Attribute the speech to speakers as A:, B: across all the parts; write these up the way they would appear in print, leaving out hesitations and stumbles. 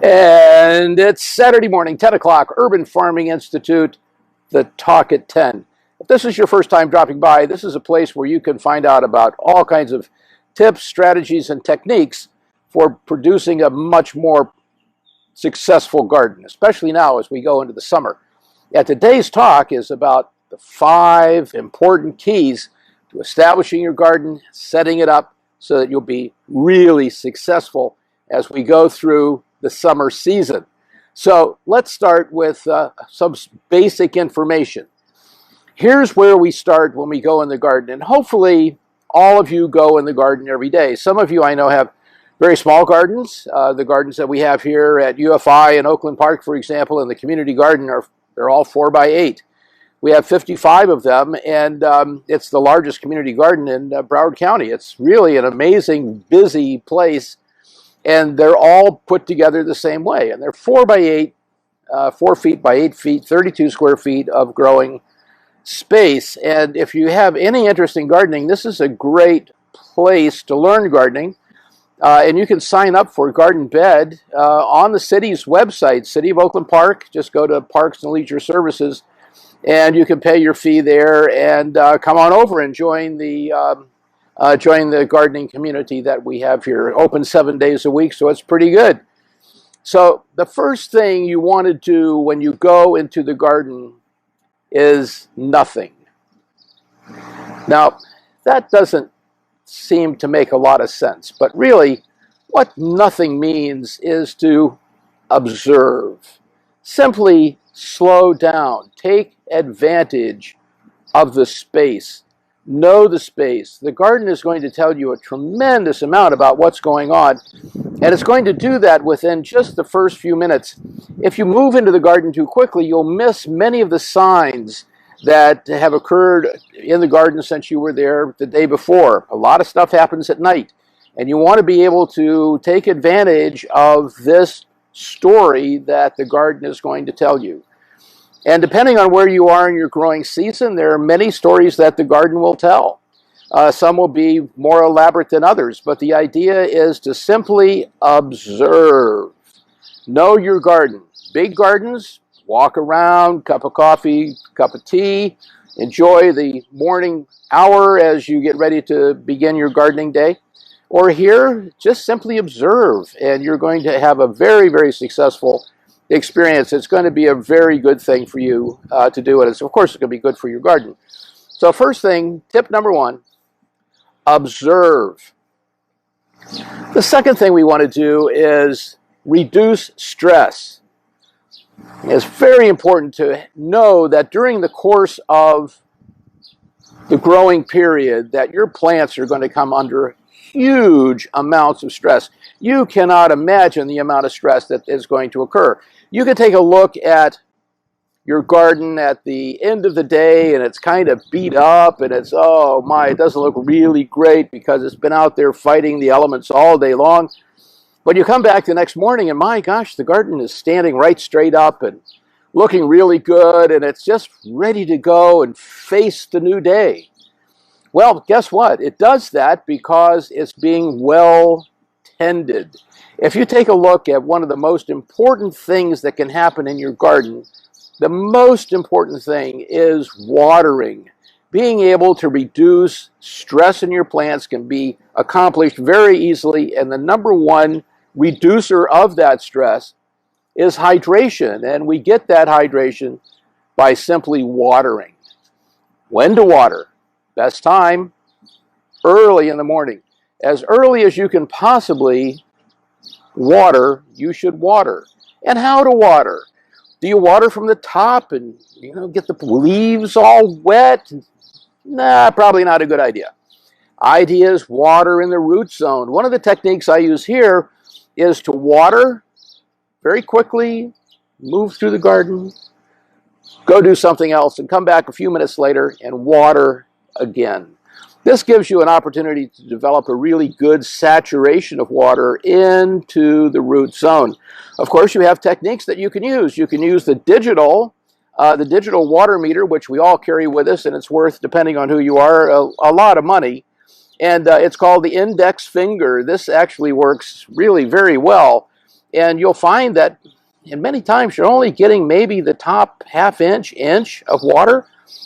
A: And it's Saturday morning, 10 o'clock, Urban Farming Institute, the Talk at 10. If this is your first time dropping by, this is a place where you can find out about all kinds of tips, strategies, and techniques for producing a much more successful garden, especially now as we go into the summer. And today's talk is about the 5 important keys to establishing your garden, setting it up so that you'll be really successful as we go through the summer season. So let's start with some basic information. Here's where we start when we go in the garden, and hopefully all of you go in the garden every day. Some of you I know have very small gardens. The gardens that we have here at UFI and Oakland Park, for example, in the community garden, they're all 4x8. We have 55 of them, and it's the largest community garden in Broward County. It's really an amazing, busy place. And they're all put together the same way. And they're 4x8, 4 feet by 8 feet, 32 square feet of growing space. And if you have any interest in gardening, this is a great place to learn gardening. And you can sign up for Garden Bed on the city's website, City of Oakland Park. Just go to Parks and Leisure Services, and you can pay your fee there and come on over and join the gardening community that we have here. Open 7 days a week, so it's pretty good. So the first thing you want to do when you go into the garden is nothing. Now, that doesn't seem to make a lot of sense, but really what nothing means is to observe. Simply slow down. Take advantage of the space. Know the space. The garden is going to tell you a tremendous amount about what's going on, and it's going to do that within just the first few minutes. If you move into the garden too quickly, you'll miss many of the signs that have occurred in the garden since you were there the day before. A lot of stuff happens at night, and you want to be able to take advantage of this story that the garden is going to tell you. And depending on where you are in your growing season, there are many stories that the garden will tell. Some will be more elaborate than others, but the idea is to simply observe. Know your garden. Big gardens, walk around, cup of coffee, cup of tea, enjoy the morning hour as you get ready to begin your gardening day. Or here, just simply observe, and you're going to have a very, very successful experience. It's going to be a very good thing for you to do, and of course it's going to be good for your garden. So first thing, tip number 1, observe. The second thing we want to do is reduce stress. It's very important to know that during the course of the growing period that your plants are going to come under huge amounts of stress. You cannot imagine the amount of stress that is going to occur. You can take a look at your garden at the end of the day and it's kind of beat up and it's, oh my, it doesn't look really great because it's been out there fighting the elements all day long. But you come back the next morning and my gosh, the garden is standing right straight up and looking really good and it's just ready to go and face the new day. Well, guess what? It does that because it's being well tended. If you take a look at one of the most important things that can happen in your garden, the most important thing is watering. Being able to reduce stress in your plants can be accomplished very easily, and the number 1 reducer of that stress is hydration, and we get that hydration by simply watering. When to water? Best time, early in the morning. As early as you can possibly water, you should water. And how to water? Do you water from the top and get the leaves all wet? Nah, probably not a good idea. Idea is water in the root zone. One of the techniques I use here is to water very quickly, move through the garden, go do something else, and come back a few minutes later and water again. This gives you an opportunity to develop a really good saturation of water into the root zone. Of course, you have techniques that you can use. You can use the digital water meter, which we all carry with us, and it's worth, depending on who you are, a lot of money. And it's called the index finger. This actually works really very well. And you'll find that and many times you're only getting maybe the top half inch of water.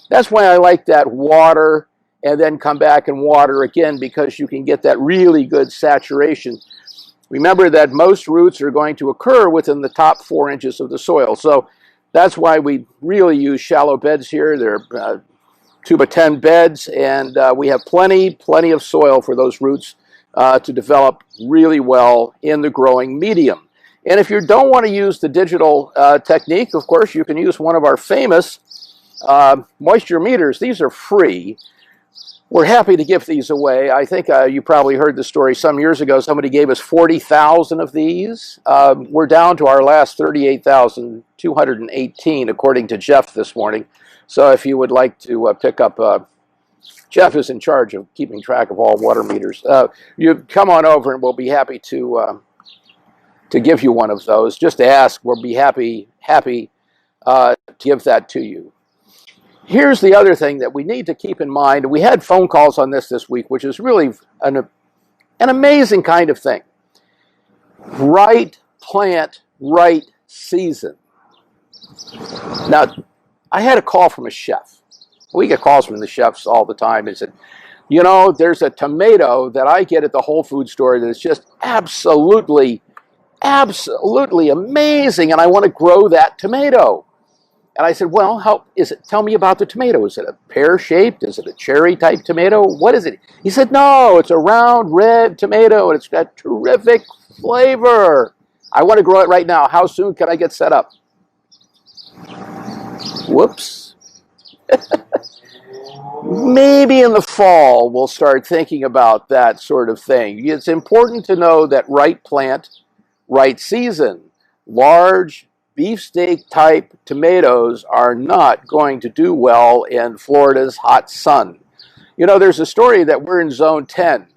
A: That's why I like that water and then come back and water again, because you can get that really good saturation. Remember that most roots are going to occur within the top 4 inches of the soil. So that's why we really use shallow beds here. They're 2x10 beds, and we have plenty of soil for those roots to develop really well in the growing medium. And if you don't want to use the digital technique, of course, you can use one of our famous moisture meters. These are free. We're happy to give these away. I think you probably heard the story some years ago. Somebody gave us 40,000 of these. We're down to our last 38,218, according to Jeff this morning. So if you would like to pick up, Jeff is in charge of keeping track of all water meters. You come on over and we'll be happy to give you one of those. Just ask. We'll be happy to give that to you. Here's the other thing that we need to keep in mind. We had phone calls on this week, which is really an amazing kind of thing. Right plant, right season. Now, I had a call from a chef. We get calls from the chefs all the time. They said, you know, there's a tomato that I get at the Whole Food store that is just absolutely amazing, and I want to grow that tomato. And I said, well, how is it? Tell me about the tomato. Is it a pear-shaped? Is it a cherry-type tomato? What is it? He said, no, it's a round red tomato, and it's got terrific flavor. I want to grow it right now. How soon can I get set up? Whoops. Maybe in the fall we'll start thinking about that sort of thing. It's important to know that right plant, right season. Large beefsteak type tomatoes are not going to do well in Florida's hot sun. You know, there's a story that we're in zone 10.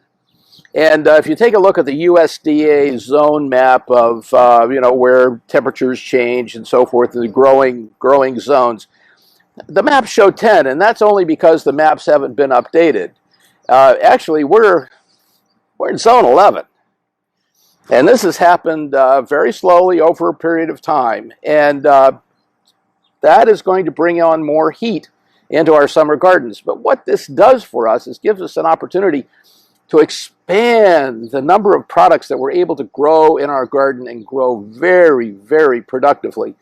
A: And if you take a look at the USDA zone map of, you know, where temperatures change and so forth, the growing zones, the maps show 10, and that's only because the maps haven't been updated. Actually, we're in zone 11. And this has happened very slowly over a period of time. And that is going to bring on more heat into our summer gardens. But what this does for us is gives us an opportunity to expand the number of products that we're able to grow in our garden and grow very, very productively.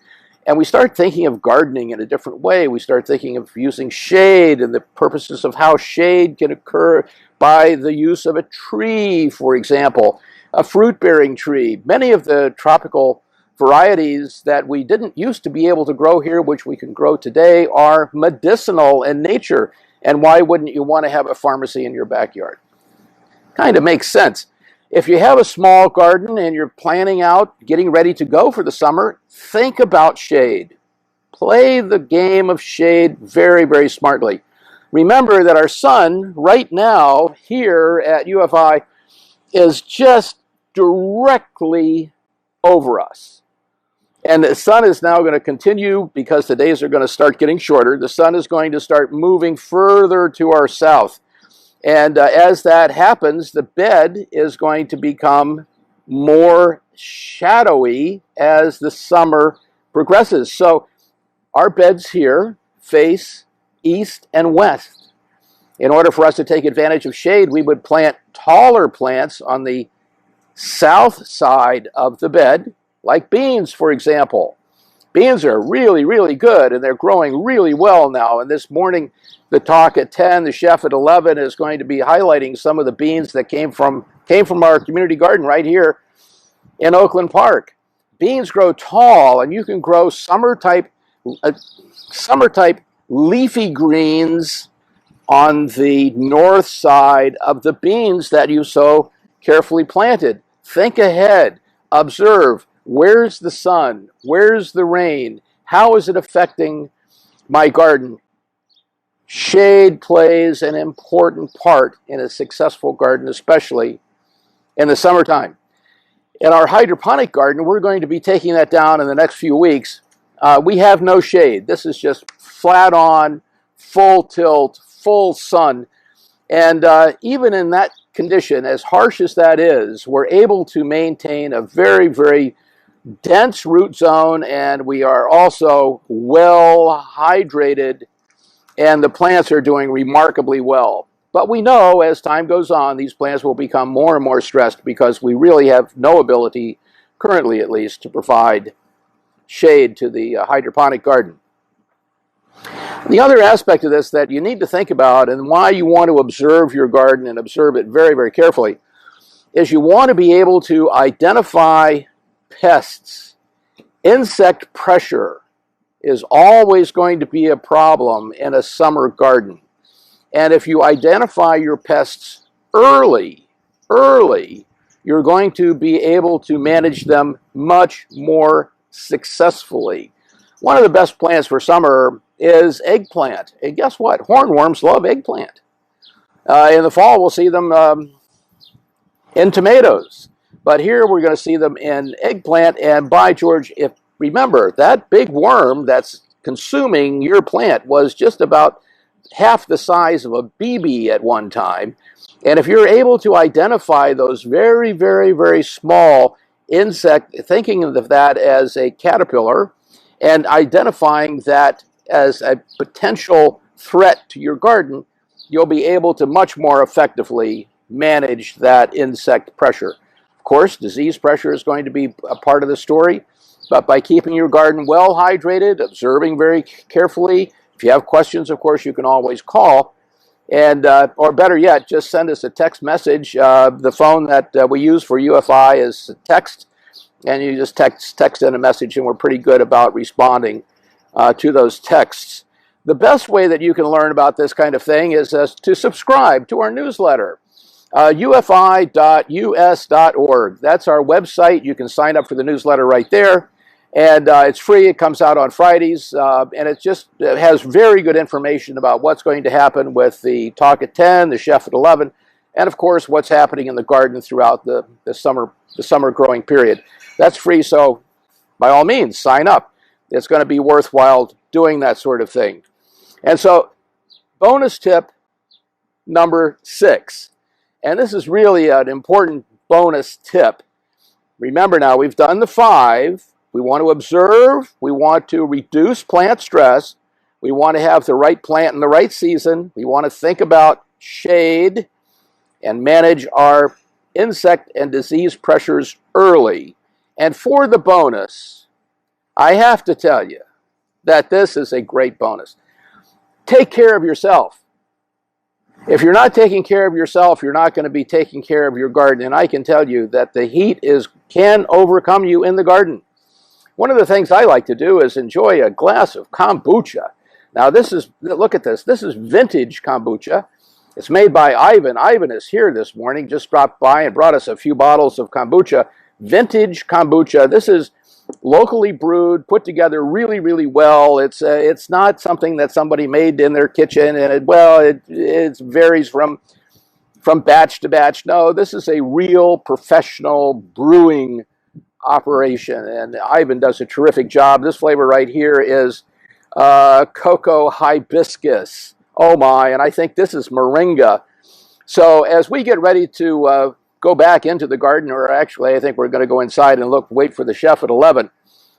A: And we start thinking of gardening in a different way. We start thinking of using shade and the purposes of how shade can occur by the use of a tree, for example. A fruit-bearing tree. Many of the tropical varieties that we didn't used to be able to grow here, which we can grow today, are medicinal in nature. And why wouldn't you want to have a pharmacy in your backyard? Kind of makes sense. If you have a small garden and you're planning out, getting ready to go for the summer, think about shade. Play the game of shade very, very smartly. Remember that our sun right now here at UFI is just directly over us. And the sun is now going to continue, because the days are going to start getting shorter. The sun is going to start moving further to our south. And as that happens, the bed is going to become more shadowy as the summer progresses. So our beds here face east and west. In order for us to take advantage of shade, we would plant taller plants on the south side of the bed, like beans, for example. Beans are really, really good, and they're growing really well now. And this morning, the talk at 10, the chef at 11 is going to be highlighting some of the beans that came from our community garden right here in Oakland Park. Beans grow tall, and you can grow summer type leafy greens on the north side of the beans that you so carefully planted. Think ahead. Observe. Where's the sun? Where's the rain? How is it affecting my garden? Shade plays an important part in a successful garden, especially in the summertime. In our hydroponic garden, we're going to be taking that down in the next few weeks. We have no shade. This is just flat on, full tilt, full sun. And even in that condition, as harsh as that is, we're able to maintain a very, very dense root zone, and we are also well hydrated, and the plants are doing remarkably well. But we know as time goes on, these plants will become more and more stressed because we really have no ability, currently at least, to provide shade to the hydroponic garden. The other aspect of this that you need to think about, and why you want to observe your garden and observe it very, very carefully, is you want to be able to identify pests. Insect pressure is always going to be a problem in a summer garden. And if you identify your pests early, you're going to be able to manage them much more successfully. One of the best plants for summer is eggplant. And guess what? Hornworms love eggplant. In the fall, we'll see them in tomatoes. But here we're going to see them in eggplant. And by George, if remember, that big worm that's consuming your plant was just about half the size of a BB at one time. And if you're able to identify those very, very, very small insect, thinking of that as a caterpillar, and identifying that as a potential threat to your garden, you'll be able to much more effectively manage that insect pressure. Of course, disease pressure is going to be a part of the story, but by keeping your garden well hydrated, observing very carefully, if you have questions, of course, you can always call, and or better yet, just send us a text message. The phone that we use for UFI is text, and you just text in a message, and we're pretty good about responding to those texts. The best way that you can learn about this kind of thing is to subscribe to our newsletter, ufi.us.org. That's our website. You can sign up for the newsletter right there. And it's free. It comes out on Fridays, and it has very good information about what's going to happen with the Talk at 10, the Chef at 11, and of course what's happening in the garden throughout the summer growing period. That's free, so by all means, sign up. It's going to be worthwhile doing that sort of thing. And so, bonus tip number 6, and this is really an important bonus tip. Remember now, we've done the 5. We want to observe, we want to reduce plant stress, we want to have the right plant in the right season, we want to think about shade and manage our insect and disease pressures early. And for the bonus, I have to tell you that this is a great bonus. Take care of yourself. If you're not taking care of yourself, you're not going to be taking care of your garden. And I can tell you that the heat can overcome you in the garden. One of the things I like to do is enjoy a glass of kombucha. Now look at this. This is vintage kombucha. It's made by Ivan. Ivan is here this morning, just dropped by and brought us a few bottles of kombucha. Vintage kombucha. This is locally brewed, put together really, really well. It's not something that somebody made in their kitchen, and it varies from batch to batch. No, this is a real professional brewing operation, and Ivan does a terrific job. This flavor right here is cocoa hibiscus. Oh my, and I think this is moringa. So as we get ready to go back into the garden, or actually I think we're going to go inside and wait for the Chef at 11,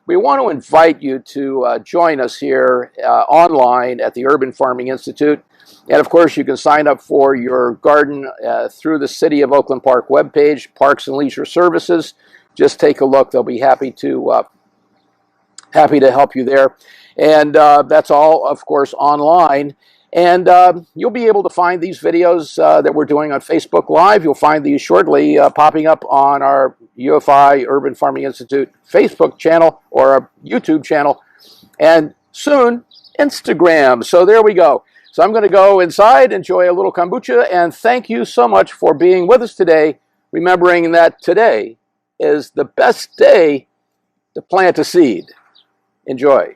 A: we want to invite you to join us here online at the Urban Farming Institute. And of course, you can sign up for your garden through the City of Oakland Park webpage, Parks and Leisure Services. Just take a look. They'll be happy to help you there. And that's all, of course, online. And you'll be able to find these videos that we're doing on Facebook Live. You'll find these shortly popping up on our UFI Urban Farming Institute Facebook channel or our YouTube channel. And soon, Instagram. So there we go. So I'm going to go inside, enjoy a little kombucha, and thank you so much for being with us today, remembering that today is the best day to plant a seed. Enjoy.